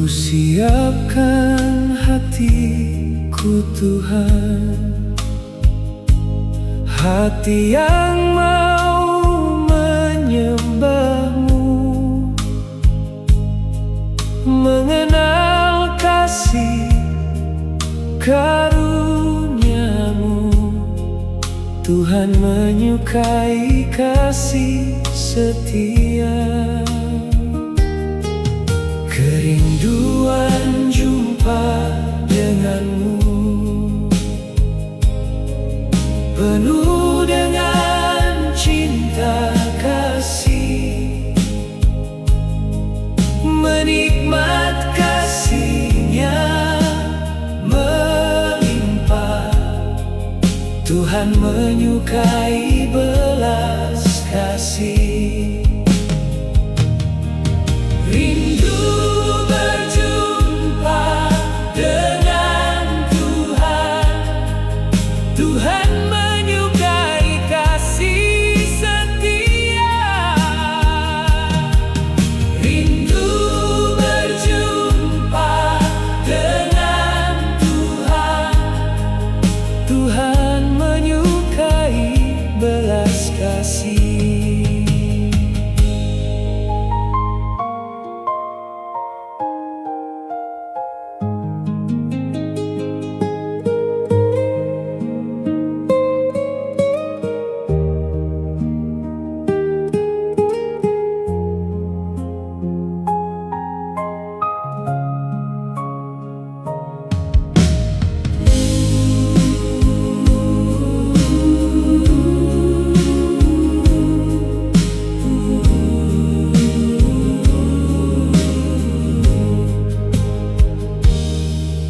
Ku siapkan hatiku Tuhan, hati yang mau menyembah-Mu, mengenal kasih karunia-Mu. Tuhan menyukai kasih setia. Kerinduan jumpa dengan-Mu, penuh dengan cinta kasih, menikmat kasih-Nya melimpah. Tuhan menyukai belas kasih. Rindu berjumpa dengan Tuhan. Tuhan menyukai kasih setia. Rindu berjumpa dengan Tuhan. Tuhan menyukai belas kasih.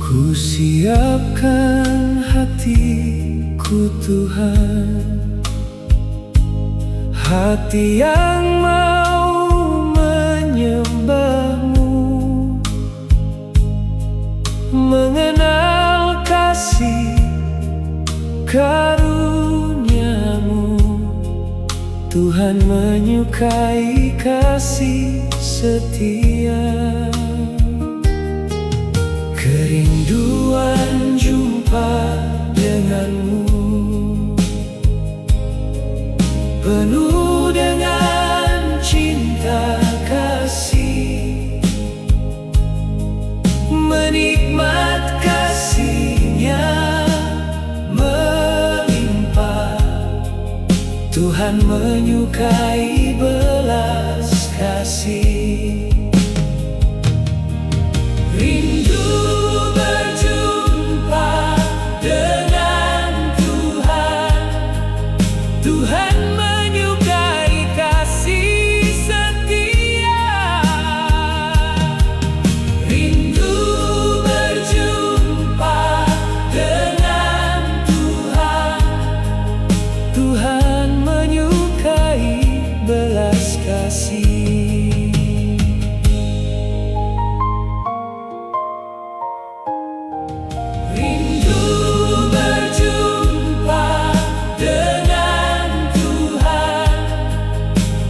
Ku siapkan hatiku Tuhan, hati yang mau menyembah-Mu, mengenal kasih karunia-Mu. Tuhan menyukai kasih setia. Kerinduan jumpa dengan-Mu, penuh dengan cinta kasih, menikmat kasih-Nya melimpah. Tuhan menyukai belas kasih. Rindu berjumpa dengan Tuhan. Tuhan menyukai kasih setia. Rindu berjumpa dengan Tuhan. Tuhan menyukai belas kasih.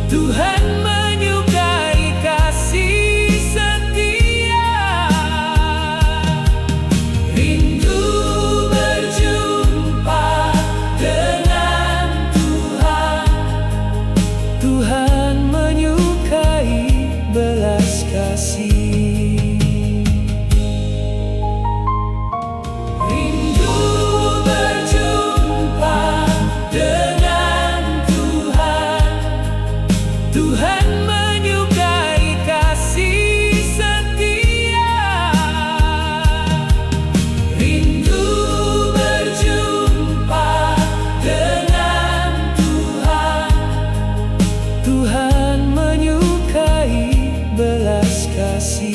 Tuhan menyukai kasih setia. Rindu berjumpa dengan Tuhan. Tuhan menyukai belas kasih. Rindu berjumpa dengan Tuhan. Tuhan menyukai kasih setia. Rindu berjumpa dengan Tuhan. Tuhan menyukai belas kasih.